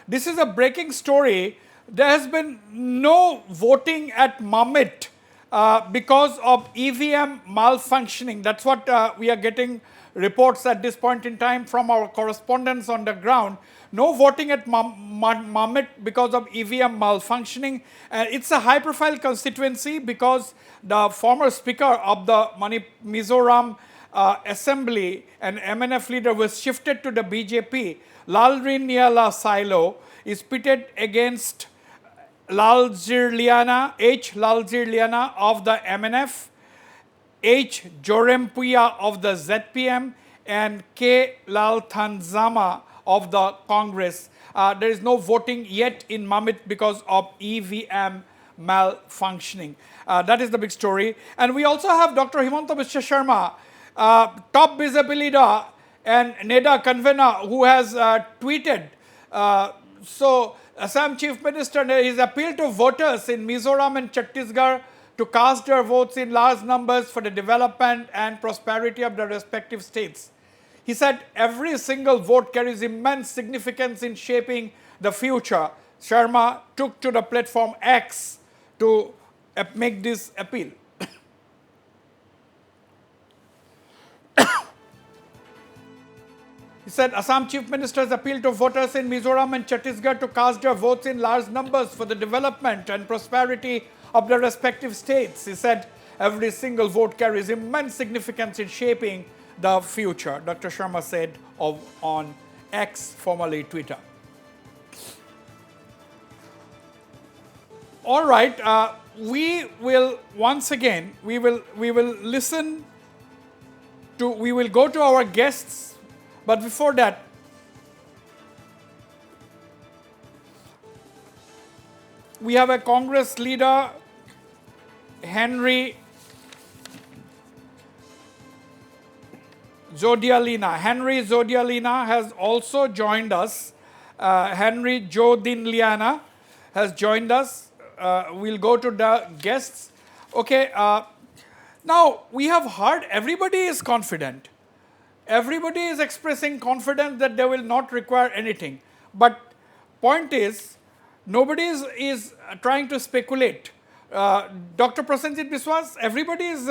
This is a breaking story. There has been no voting at Mamit because of EVM malfunctioning. That's what we are getting reports at this point in time from our correspondents on the ground. No voting at Mamit because of EVM malfunctioning. It's a high-profile constituency because the former speaker of the Mizoram assembly and MNF leader was shifted to the BJP. 𝗟𝗓𝗓𝗓 is pitted against 𝗟𝗓𝗓𝗓 of the MNF, 𝗟𝗜𝗩𝗘𝗧𝗛𝗡𝗔𝗩 of the ZPM, and 𝗡𝗢𝗙𝗪𝗓 of the Congress. There is no voting yet in Mamit because of EVM malfunctioning. That is the big story. And we also have Dr. 𝗡𝗢𝗥𝗧𝗛𝗏, top BJP leader and NEDA convener, who has tweeted. So Assam Chief Minister, his appeal to voters in Mizoram and Chhattisgarh to cast their votes in large numbers for the development and prosperity of the respective states. He said every single vote carries immense significance in shaping the future. Sharma took to the platform X to make this appeal. He said Assam Chief Minister's appeal to voters in Mizoram and Chhattisgarh to cast their votes in large numbers for the development and prosperity of the respective states. He said every single vote carries immense significance in shaping the future, Dr. Sharma said on X, formerly Twitter. All right, we will once again, we will listen to, we will go to our guests. But before that, we have a Congress leader, Henry Zodialina. Henry Zodialina has also joined us. Henry Jodinliana has joined us. We'll go to the guests. Okay, now we have heard everybody is confident. Everybody is expressing confidence that they will not require anything. But point is, nobody is trying to speculate. Dr. Prasenjit Biswas, everybody is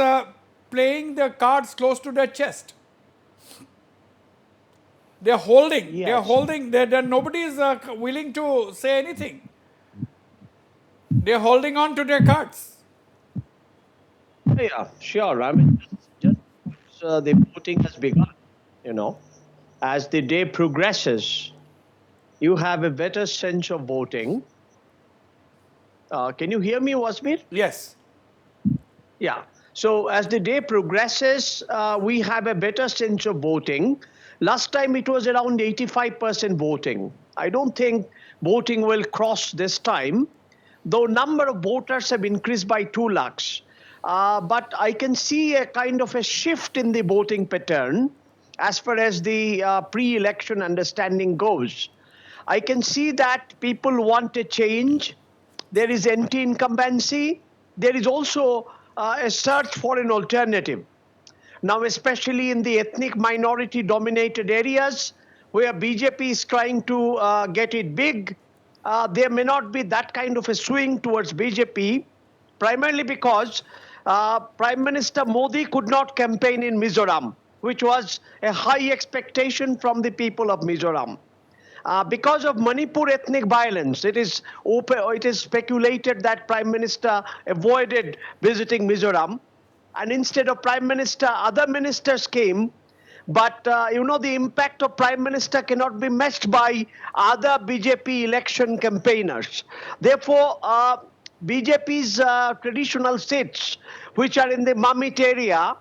playing their cards close to their chest. They're holding. Yes. They're holding. Nobody is willing to say anything. They're holding on to their cards. Yeah, sure. I mean, just the voting has begun. You know, as the day progresses, you have a better sense of voting. Can you hear me, Wasbir? Yes. Yeah. So as the day progresses, we have a better sense of voting. Last time it was around 85% voting. I don't think voting will cross this time, though number of voters have increased by 2 lakhs. But I can see a kind of a shift in the voting pattern as far as the pre-election understanding goes. I can see that people want a change. There is anti-incumbency. There is also a search for an alternative. Now, especially in the ethnic minority-dominated areas where BJP is trying to get it big, there may not be that kind of a swing towards BJP, primarily because Prime Minister Modi could not campaign in Mizoram, which was a high expectation from the people of Mizoram. Because of Manipur ethnic violence, it is speculated that Prime Minister avoided visiting Mizoram, and instead of Prime Minister, other ministers came. But you know, the impact of Prime Minister cannot be matched by other BJP election campaigners. Therefore, BJP's traditional seats, which are in the Mamit area,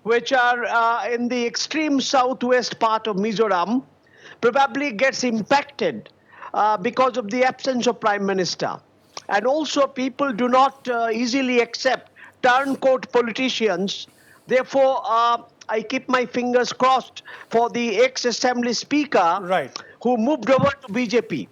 which are in the extreme southwest part of Mizoram, probably gets impacted because of the absence of Prime Minister. And also people do not easily accept turncoat politicians. Therefore, I keep my fingers crossed for the ex-assembly speaker who moved over to BJP.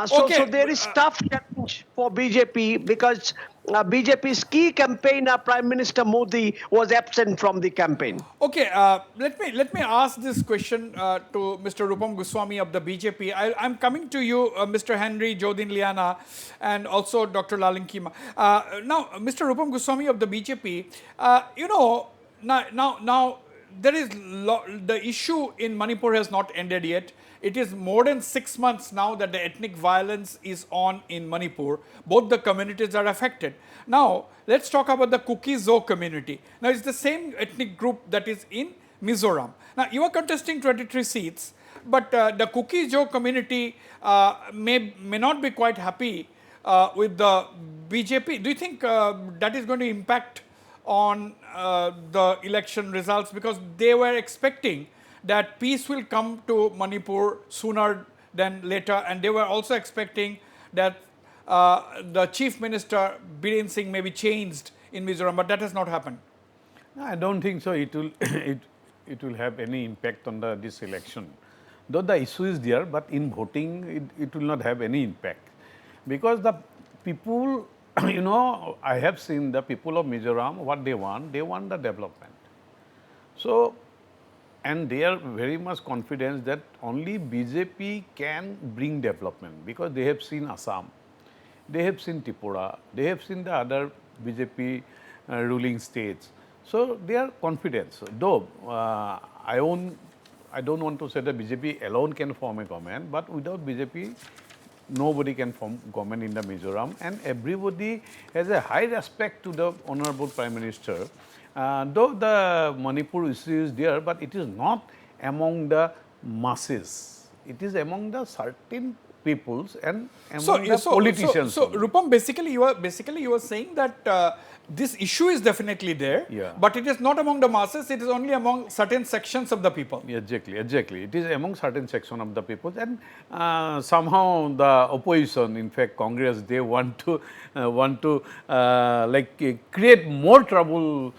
So there is tough challenge for BJP because BJP's key campaigner, Prime Minister Modi, was absent from the campaign. Okay, let me ask this question to Mr. Rupam Goswami of the BJP. I'm coming to you, Mr. Henry Jodin Liana, and also Dr. Lalin-Keema. Now, Mr. Rupam Goswami of the BJP, you know, now there is the issue in Manipur has not ended yet. It is more than 6 months now that the ethnic violence is on in Manipur. Both the communities are affected. Now, let's talk about the 𝗡𝗢𝗥𝗧𝗛𝗏 community. Now, it's the same ethnic group that is in Mizoram. Now, you are contesting 23 seats, but the 𝗡𝗢𝗥𝗧𝗏 community may not be quite happy with the BJP. Do you think that is going to impact on the election results? Because they were expecting that peace will come to Manipur sooner than later, and they were also expecting that the Chief Minister Biren Singh may be changed in Mizoram, but that has not happened. No, I don't think so. It will it will have any impact on this election. Though the issue is there, but in voting it will not have any impact, because the people, you know, I have seen the people of Mizoram, what they want the development. So, and they are very much confident that only BJP can bring development, because they have seen Assam, they have seen Tripura, they have seen the other BJP ruling states. So, they are confident. Though I don't want to say that BJP alone can form a government, but without BJP, nobody can form government in the Mizoram, and everybody has a high respect to the Honorable Prime Minister. Though the Manipur issue is there, but it is not among the masses. It is among the certain peoples and among the politicians. So Rupam, basically you are saying that this issue is definitely there, Yeah. but it is not among the masses. It is only among certain sections of the people. Exactly. It is among certain section of the people, and somehow the opposition, in fact Congress, they want to create more trouble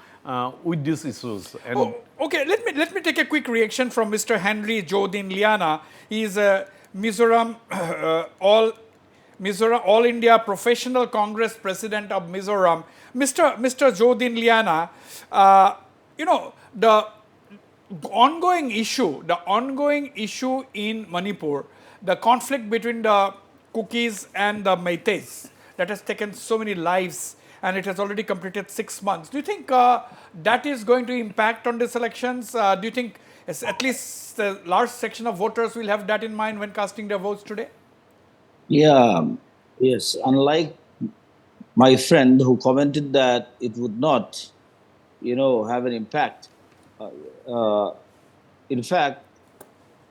with these issues. And Okay, let me take a quick reaction from Mr. Henry Jodin Liana. He is a Mizoram All India Professional Congress President of Mizoram. Mr. Jodin Liana, you know, the ongoing issue in Manipur, the conflict between the Kukis and the Meiteis that has taken so many lives, and it has already completed 6 months. Do you think that is going to impact on these elections? Do you think at least a large section of voters will have that in mind when casting their votes today? Yeah, yes. Unlike my friend who commented that it would not, have an impact. In fact,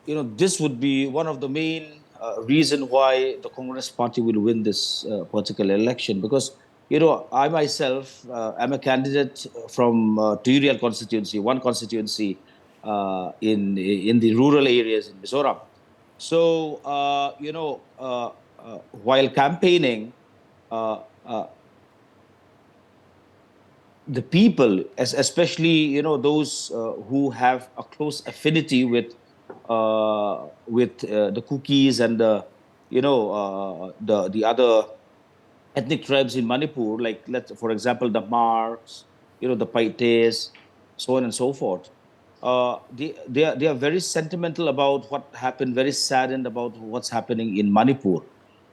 this would be one of the main reason why the Congress Party will win this particular election, because I myself am a candidate from 𝗡𝗢𝗥𝗧𝗏𝗃 constituency, one constituency in the rural areas in Mizoram. So while campaigning, the people, especially those who have a close affinity with the Kukis and the other ethnic tribes in Manipur, like for example the Marks, the Paites, so on and so forth. They are very sentimental about what happened, very saddened about what's happening in Manipur,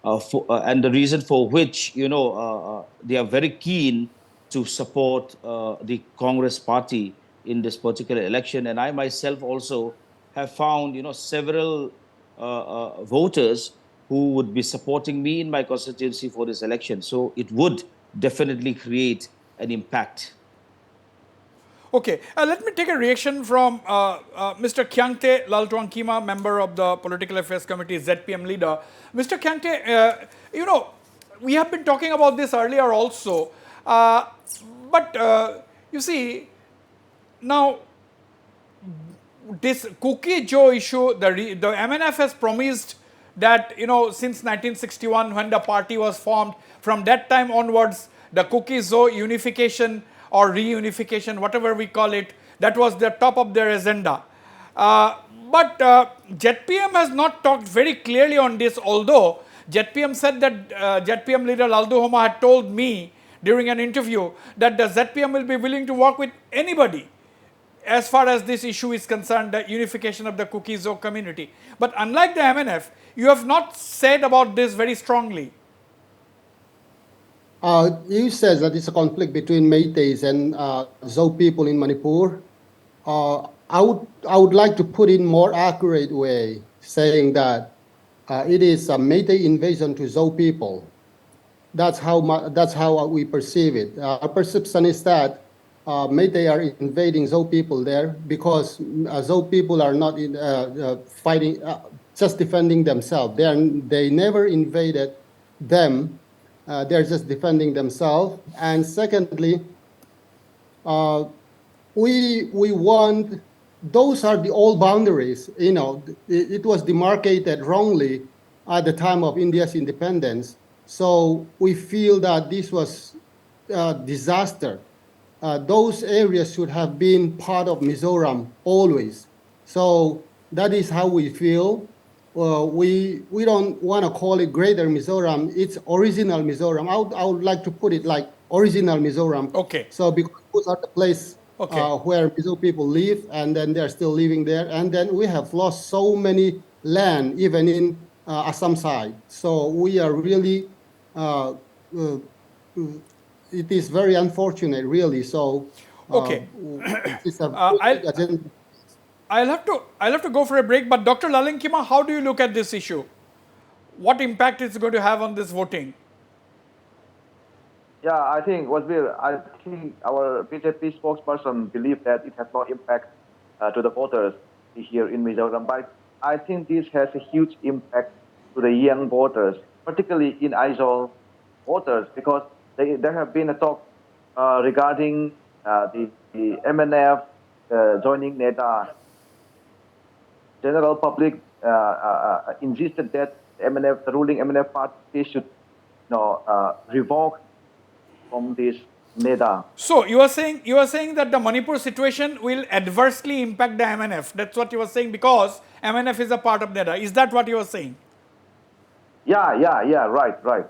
and the reason for which they are very keen to support the Congress Party in this particular election. And I myself also have found several voters who would be supporting me in my constituency for this election. So it would definitely create an impact. Okay, let me take a reaction from Mr. 𝗡𝗢𝗥𝗧𝗏𝗃, member of the Political Affairs Committee, ZPM leader. Mr. 𝗡𝗢𝗥𝗧𝗏𝗃, we have been talking about this earlier also, but you see, now this 𝗡𝗢𝗥𝗧𝗏𝗃 issue, the MNF has promised that, since 1961 when the party was formed, from that time onwards, the 𝗡𝗢𝗥𝗧𝗏 unification or reunification, whatever we call it, that was the top of their agenda. But ZPM has not talked very clearly on this, although ZPM said that ZPM leader Laldu Homa had told me during an interview that the ZPM will be willing to work with anybody as far as this issue is concerned, the unification of the 𝗡𝗢𝗥𝗧𝗛 community. But unlike the MNF, you have not said about this very strongly. You said that it's a conflict between Meiteis and Zou people in Manipur. I would like to put in more accurate way, saying that it is a Meitei invasion to Zou people. That's how we perceive it. Our perception is that Meitei are invading Zou people there because Zou people are not fighting, just defending themselves. They never invaded them. They're just defending themselves. And secondly, we want, those are the old boundaries. You know, it was demarcated wrongly at the time of India's independence. So we feel that this was a disaster. Those areas should have been part of Mizoram always. So that is how we feel. We don't want to call it Greater Mizoram. It's original Mizoram. I would like to put it like original Mizoram. Okay. So because those are the place where Mizo people live, and then they're still living there. And then we have lost so many land, even in Assam side. So we are really, it is very unfortunate, really. So it's a I'll have to go for a break, but Dr. Lalinkima, how do you look at this issue? What impact it's going to have on this voting? Yeah, I think our BJP spokesperson believes that it has no impact to the voters here in Mizoram. But I think this has a huge impact to the young voters, particularly in Aizawl voters, because there have been a talk regarding the MNF joining NEDA. General public insisted that the ruling MNF party should revoke from this NEDA. So you are saying that the Manipur situation will adversely impact the MNF. That's what you were saying, because MNF is a part of NEDA. Is that what you are saying? Yeah, right.